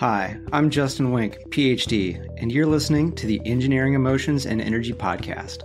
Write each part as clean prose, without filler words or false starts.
Hi, I'm Justin Wink, Ph.D., and you're listening to the Engineering Emotions and Energy Podcast.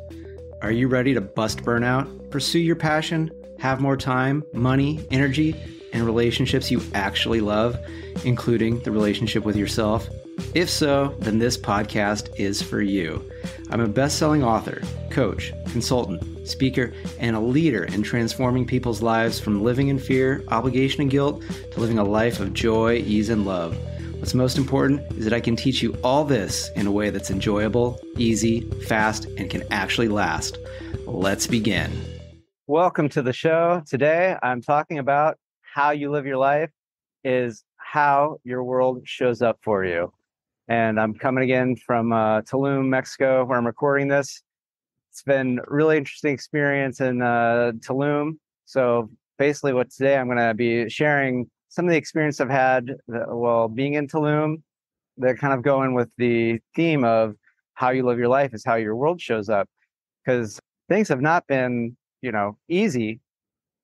Are you ready to bust burnout, pursue your passion, have more time, money, energy, and relationships you actually love, including the relationship with yourself? If so, then this podcast is for you. I'm a best-selling author, coach, consultant, speaker, and a leader in transforming people's lives from living in fear, obligation, and guilt to living a life of joy, ease, and love. What's most important is that I can teach you all this in a way that's enjoyable, easy, fast, and can actually last. Let's begin. Welcome to the show. Today, I'm talking about how you live your life is how your world shows up for you. And I'm coming again from Tulum, Mexico, where I'm recording this. It's been a really interesting experience in Tulum. So basically today I'm going to be sharing some of the experience I've had while being in Tulum. They're kind of going with the theme of how you live your life is how your world shows up. Because things have not been, easy,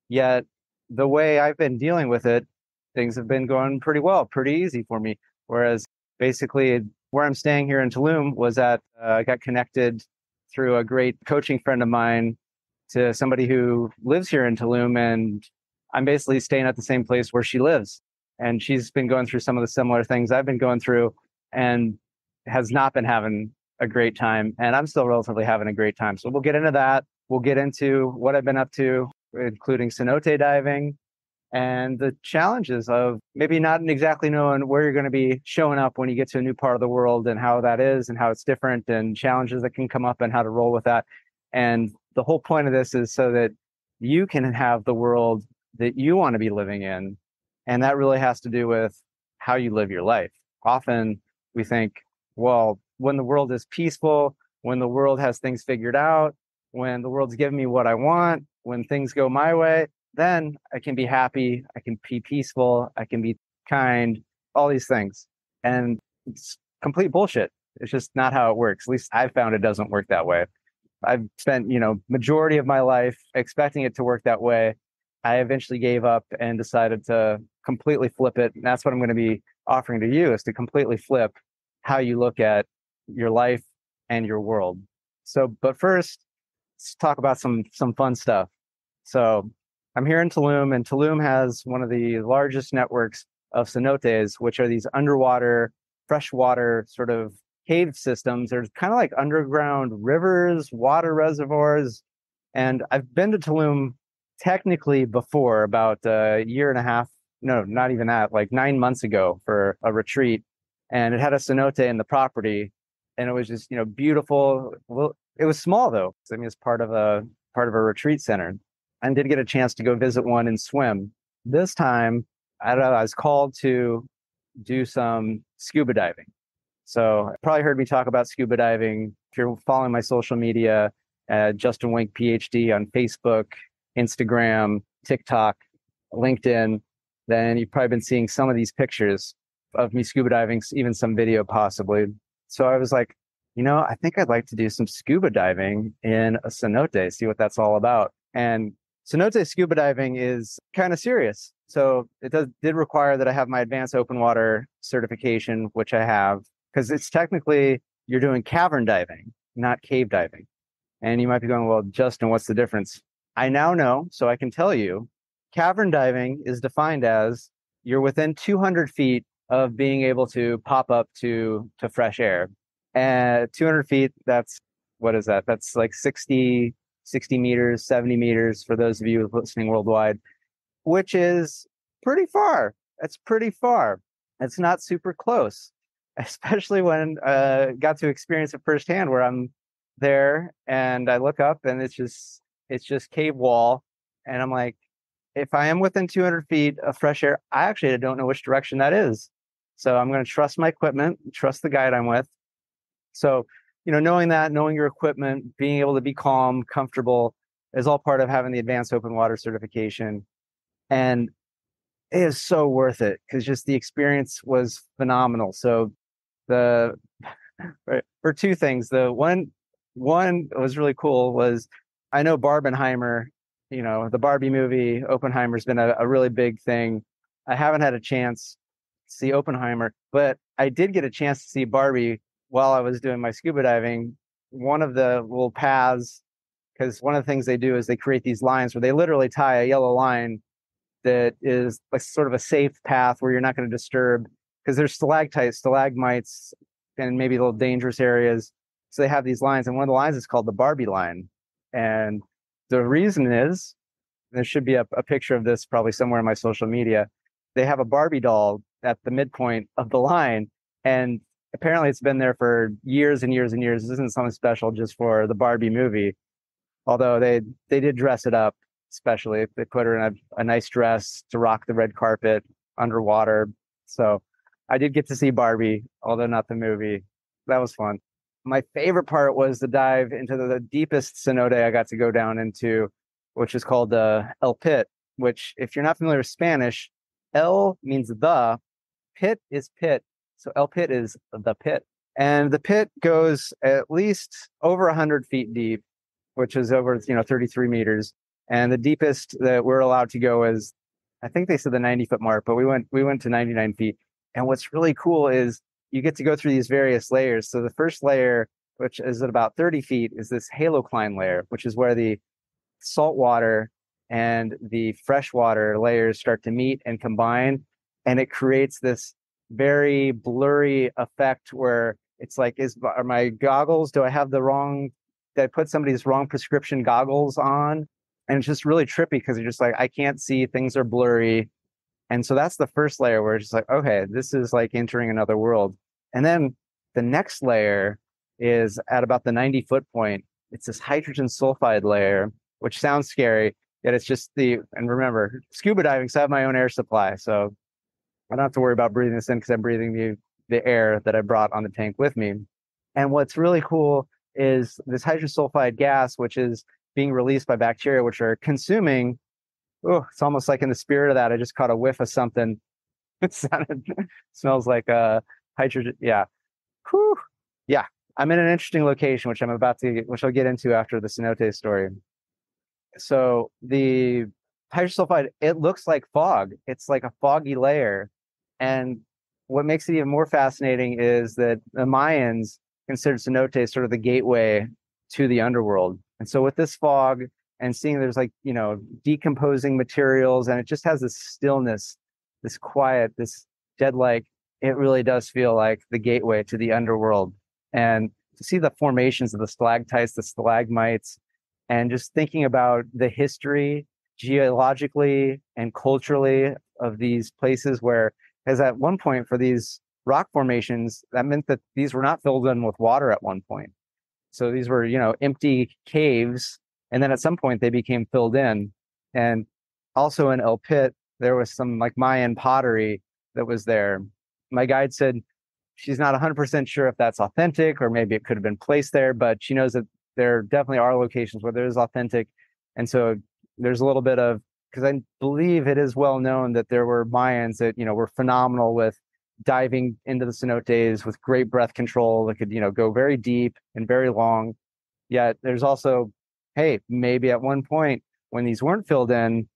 yet the way I've been dealing with it, things have been going pretty well, pretty easy for me. Whereas basically where I'm staying here in Tulum was I got connected through a great coaching friend of mine to somebody who lives here in Tulum, and I'm basically staying at the same place where she lives. And she's been going through some of the similar things I've been going through and has not been having a great time. And I'm still relatively having a great time. So we'll get into that. We'll get into what I've been up to, including cenote diving and the challenges of maybe not exactly knowing where you're going to be showing up when you get to a new part of the world and how that is and how it's different and challenges that can come up and how to roll with that. And the whole point of this is so that you can have the world that you want to be living in. And that really has to do with how you live your life. Often we think, well, when the world is peaceful, when the world has things figured out, when the world's giving me what I want, when things go my way, then I can be happy, I can be peaceful, I can be kind, all these things. And it's complete bullshit. It's just not how it works. At least I've found it doesn't work that way. I've spent, majority of my life expecting it to work that way. I eventually gave up and decided to completely flip it. And that's what I'm going to be offering to you, is to completely flip how you look at your life and your world. So, but first, let's talk about some fun stuff. So I'm here in Tulum, and Tulum has one of the largest networks of cenotes, which are these underwater, freshwater sort of cave systems. They're kind of like underground rivers, water reservoirs. And I've been to Tulum technically before, about a year and a half, no, not even that, like 9 months ago for a retreat. And it had a cenote in the property, and it was just, beautiful. Well, it was small though. I mean, it's part of a retreat center. And did get a chance to go visit one and swim. This time, I was called to do some scuba diving. So you probably heard me talk about scuba diving. If you're following my social media, Justin Wink, Ph.D. on Facebook, Instagram, TikTok, LinkedIn, then you've probably been seeing some of these pictures of me scuba diving, even some video possibly. So I was like, I think I'd like to do some scuba diving in a cenote, see what that's all about. And cenote scuba diving is kind of serious. So it did require that I have my advanced open water certification, which I have, because it's technically, you're doing cavern diving, not cave diving. And you might be going, well, Justin, what's the difference? I now know, so I can tell you, cavern diving is defined as you're within 200 feet of being able to pop up to fresh air. And 200 feet, what is that? That's like 60 meters, 70 meters for those of you listening worldwide, which is pretty far. It's pretty far. It's not super close, especially when I got to experience it firsthand, where I'm there and I look up and it's just cave wall. And I'm like, if I am within 200 feet of fresh air, I actually don't know which direction that is. So I'm going to trust my equipment, trust the guide I'm with. So, knowing your equipment, being able to be calm, comfortable is all part of having the advanced open water certification. And it is so worth it because just the experience was phenomenal. So for two things, the one was really cool was, I know Barbenheimer, the Barbie movie, Oppenheimer's been a really big thing. I haven't had a chance see Oppenheimer, but I did get a chance to see Barbie while I was doing my scuba diving. One of the little paths, because one of the things they do is they create these lines where they literally tie a yellow line that is like sort of a safe path where you're not going to disturb, because there's stalactites, stalagmites, and maybe little dangerous areas. So they have these lines, and one of the lines is called the Barbie line. And the reason is, there should be a picture of this probably somewhere in my social media. They have a Barbie doll at the midpoint of the line, and apparently it's been there for years and years and years. This isn't something special just for the Barbie movie, although they did dress it up especially. They put her in a nice dress to rock the red carpet underwater. So I did get to see Barbie, although not the movie. That was fun. My favorite part was the dive into the deepest cenote I got to go down into, which is called the El Pit, which, if you're not familiar with Spanish, El means the, pit is pit. So El Pit is the pit. And the pit goes at least over 100 feet deep, which is over 33 meters. And the deepest that we're allowed to go is, I think they said the 90-foot mark, but we went to 99 feet. And what's really cool is you get to go through these various layers. So the first layer, which is at about 30 feet, is this halocline layer, which is where the salt water and the freshwater layers start to meet and combine. And it creates this very blurry effect where it's like, are my goggles, did I put somebody's wrong prescription goggles on? And it's just really trippy because you're just like, I can't see, things are blurry. And so that's the first layer where it's just like, okay, this is like entering another world. And then the next layer is at about the 90-foot point. It's this hydrogen sulfide layer, which sounds scary, yet it's just and remember, scuba diving, so I have my own air supply. So I don't have to worry about breathing this in because I'm breathing the air that I brought on the tank with me. And what's really cool is this hydrogen sulfide gas, which is being released by bacteria, which are consuming. Oh, it's almost like in the spirit of that, I just caught a whiff of something. It smells like hydrogen. Yeah. Whew. Yeah. I'm in an interesting location, which I'll get into after the cenote story. So the hydrogen sulfide, it looks like fog. It's like a foggy layer. And what makes it even more fascinating is that the Mayans considered cenotes sort of the gateway to the underworld. And so with this fog and seeing there's decomposing materials, and it just has this stillness, this quiet, this dead-like, it really does feel like the gateway to the underworld. And to see the formations of the stalactites, the stalagmites, and just thinking about the history geologically and culturally of these places where, as at one point for these rock formations, that meant that these were not filled in with water at one point. So these were, empty caves. And then at some point they became filled in. And also in El Pit, there was some Mayan pottery that was there. My guide said she's not 100% sure if that's authentic or maybe it could have been placed there, but she knows that there definitely are locations where there is authentic. And so there's a little bit of, because I believe it is well known that there were Mayans that, were phenomenal with diving into the cenotes with great breath control that could, go very deep and very long. Yet there's also, hey, maybe at one point when these weren't filled in,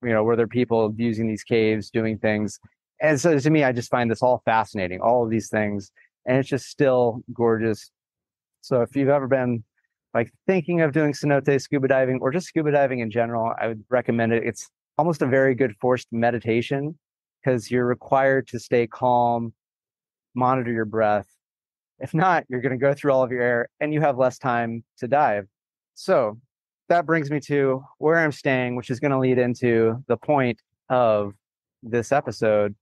were there people using these caves, doing things? And so to me, I just find this all fascinating, all of these things. And it's just still gorgeous. So if you've ever been thinking of doing cenote scuba diving or just scuba diving in general, I would recommend it. It's almost a very good forced meditation because you're required to stay calm, monitor your breath. If not, you're going to go through all of your air and you have less time to dive. So that brings me to where I'm staying, which is going to lead into the point of this episode.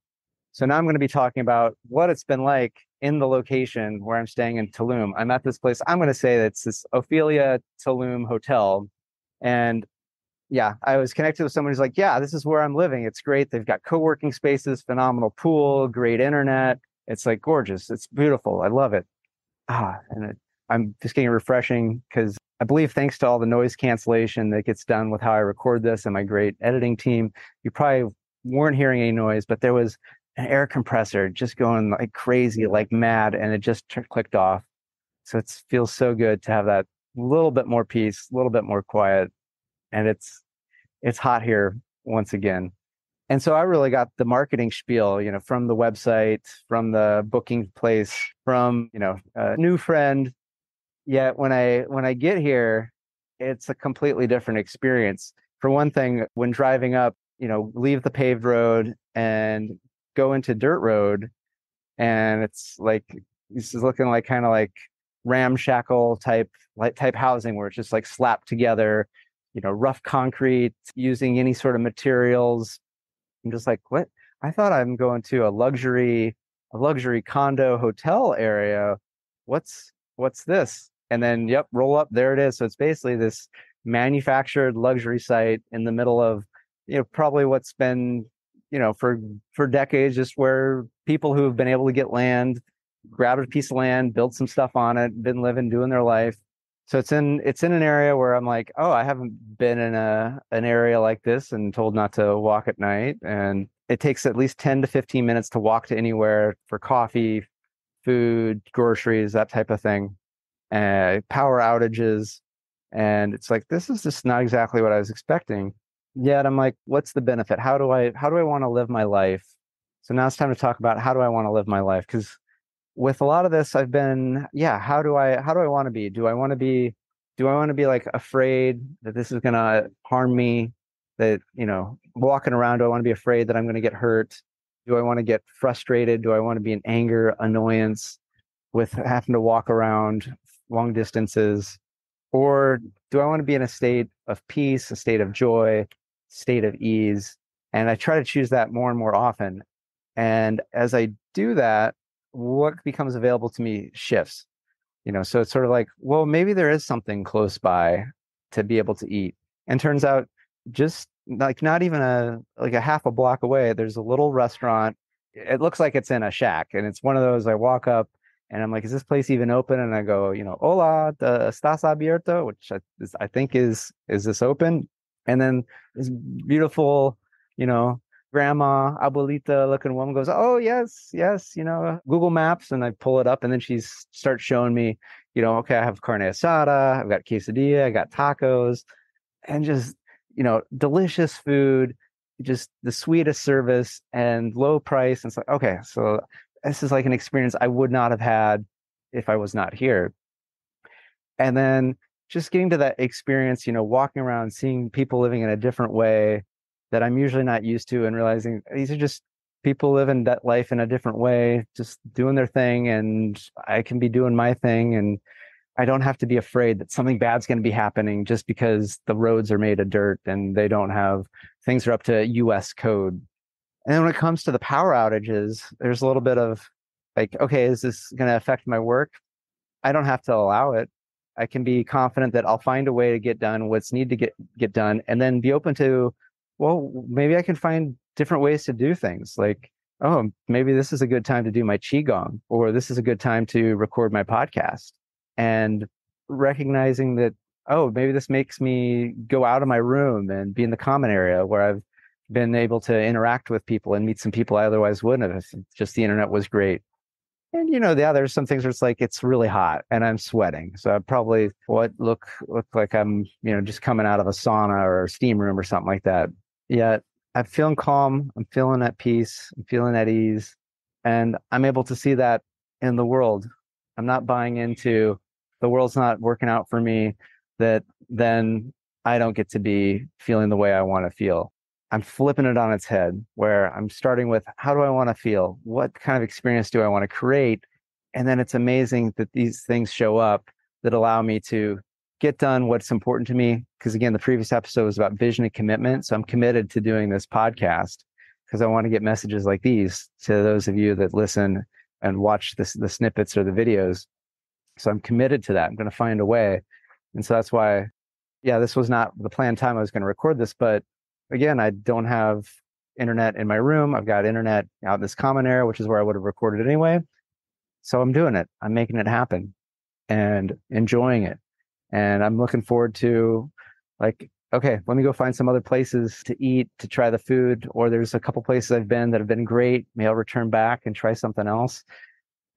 So now I'm going to be talking about what it's been like in the location where I'm staying in Tulum. I'm at this place. I'm going to say that it's this Ophelia Tulum Hotel. And yeah, I was connected with someone who's like, yeah, this is where I'm living. It's great. They've got co-working spaces, phenomenal pool, great internet. It's gorgeous. It's beautiful. I love it. I'm just getting refreshing because I believe thanks to all the noise cancellation that gets done with how I record this and my great editing team, you probably weren't hearing any noise, but there was an air compressor just going crazy, mad, and it just clicked off. So it feels so good to have that little bit more peace, a little bit more quiet. And it's hot here once again. And so I really got the marketing spiel, from the website, from the booking place, from, a new friend. Yet when I get here, it's a completely different experience. For one thing, when driving up, leave the paved road and go into dirt road, and it's like this is looking like kind of like ramshackle type housing where it's just like slapped together, rough concrete, using any sort of materials. I'm just like, what? I thought I'm going to a luxury condo hotel area. What's this? And then, yep, roll up. There it is. So it's basically this manufactured luxury site in the middle of, probably what's been, for decades, just where people who have been able to get land, grab a piece of land, build some stuff on it, been living, doing their life. So it's in an area where I'm like, oh, I haven't been in an area like this and told not to walk at night. And it takes at least 10 to 15 minutes to walk to anywhere for coffee, food, groceries, that type of thing. Power outages. And it's like, this is just not exactly what I was expecting. Yet I'm like, what's the benefit? How do I want to live my life? So now it's time to talk about how do I want to live my life? Because with a lot of this, I've been, how do I want to be? Do I want to be like afraid that this is going to harm me? That, walking around, do I want to be afraid that I'm going to get hurt? Do I want to get frustrated? Do I want to be in anger, annoyance with having to walk around long distances? Or do I want to be in a state of peace, a state of joy, state of ease? And I try to choose that more and more often. And as I do that, what becomes available to me shifts. So it's sort of like, well, maybe there is something close by to be able to eat. And turns out just like not even a half a block away, there's a little restaurant. It looks like it's in a shack. And it's one of those, I walk up and I'm like, is this place even open? And I go, hola, estás abierto, which I think is this open? And then this beautiful, grandma, abuelita looking woman goes, oh, yes, Google Maps. And I pull it up and then she starts showing me, okay, I have carne asada, I've got quesadilla, I got tacos, and just, delicious food, just the sweetest service and low price. And it's like, okay, so this is like an experience I would not have had if I was not here. And then just getting to that experience, walking around, seeing people living in a different way that I'm usually not used to, and realizing these are just people living that life in a different way, just doing their thing, and I can be doing my thing, and I don't have to be afraid that something bad's going to be happening just because the roads are made of dirt and they don't have, things are up to US code. And then when it comes to the power outages, there's a little bit of like, okay, is this going to affect my work? I don't have to allow it. I can be confident that I'll find a way to get done what's need to get done, and then be open to, well, maybe I can find different ways to do things. Like, oh, maybe this is a good time to do my qigong, or this is a good time to record my podcast. And recognizing that, oh, maybe this makes me go out of my room and be in the common area where I've been able to interact with people and meet some people I otherwise wouldn't have if just the internet was great. And there's some things where it's like it's really hot and I'm sweating, so I probably look like I'm just coming out of a sauna or a steam room or something like that. Yet I'm feeling calm, I'm feeling at peace, I'm feeling at ease, and I'm able to see that in the world. I'm not buying into the world's not working out for me, that then I don't get to be feeling the way I want to feel. I'm flipping it on its head, where I'm starting with, how do I want to feel? What kind of experience do I want to create? And then it's amazing that these things show up that allow me to get done what's important to me. Because again, the previous episode was about vision and commitment. So I'm committed to doing this podcast because I want to get messages like these to those of you that listen and watch the snippets or the videos. So I'm committed to that. I'm going to find a way. And so that's why, this was not the planned time I was going to record this, but again, I don't have internet in my room. I've got internet out in this common area, which is where I would have recorded it anyway. So I'm doing it. I'm making it happen and enjoying it. And I'm looking forward to, like, okay, let me go find some other places to eat, to try the food. Or there's a couple places I've been that have been great. Maybe I'll return back and try something else.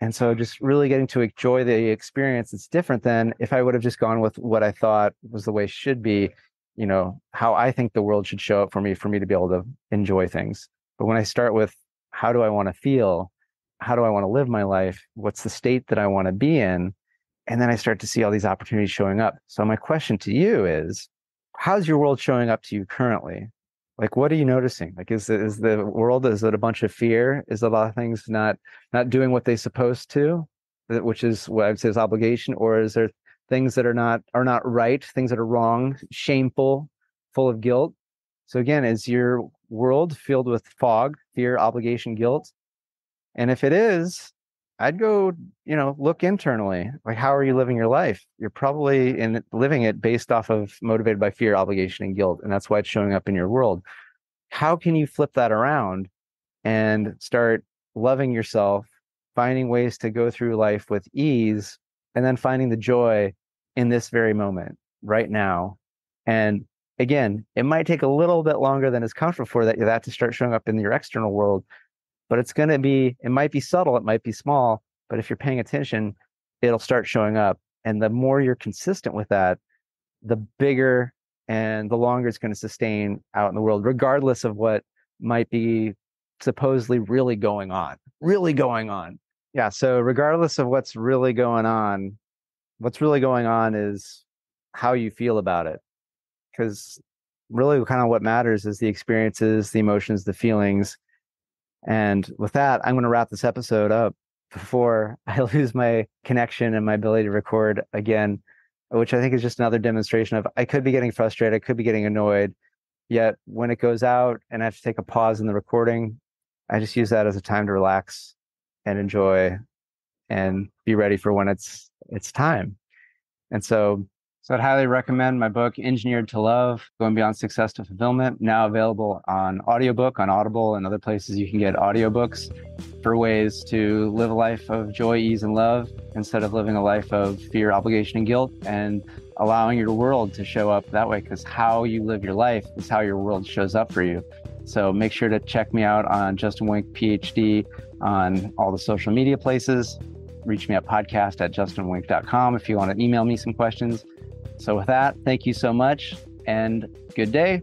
And so just really getting to enjoy the experience. It's different than if I would have just gone with what I thought was the way it should be. how I think the world should show up for me to be able to enjoy things. But when I start with how do I want to feel? How do I want to live my life? What's the state that I want to be in? And then I start to see all these opportunities showing up. So my question to you is, how's your world showing up to you currently? Like, what are you noticing? Like, is the world, is it a bunch of fear? Is a lot of things not doing what they're supposed to, which is what I would say is obligation? Or is there things that are not right, things that are wrong, shameful, full of guilt? So again, is your world filled with fog, fear, obligation, guilt? And if it is, I'd go, look internally. Like, how are you living your life? You're probably living it based off of motivated by fear, obligation, and guilt. And that's why it's showing up in your world. How can you flip that around and start loving yourself, finding ways to go through life with ease, and then finding the joy in this very moment right now? And again, it might take a little bit longer than is comfortable for that to start showing up in your external world. But it might be subtle, it might be small, but if you're paying attention, it'll start showing up. And the more you're consistent with that, the bigger and the longer it's going to sustain out in the world, regardless of what might be supposedly really going on. Yeah. So regardless of what's really going on is how you feel about it. Because really kind of what matters is the experiences, the emotions, the feelings. And with that, I'm going to wrap this episode up before I lose my connection and my ability to record again, which I think is just another demonstration of I could be getting frustrated, I could be getting annoyed. Yet when it goes out and I have to take a pause in the recording, I just use that as a time to relax and enjoy and be ready for when it's time. And so I'd highly recommend my book, Engineered to Love, Going Beyond Success to Fulfillment, now available on audiobook, on Audible, and other places you can get audiobooks for ways to live a life of joy, ease, and love instead of living a life of fear, obligation, and guilt, and allowing your world to show up that way, because how you live your life is how your world shows up for you. So make sure to check me out on Justin Wink, Ph.D. on all the social media places. Reach me at podcast@justinwink.com if you want to email me some questions. So with that, thank you so much and good day.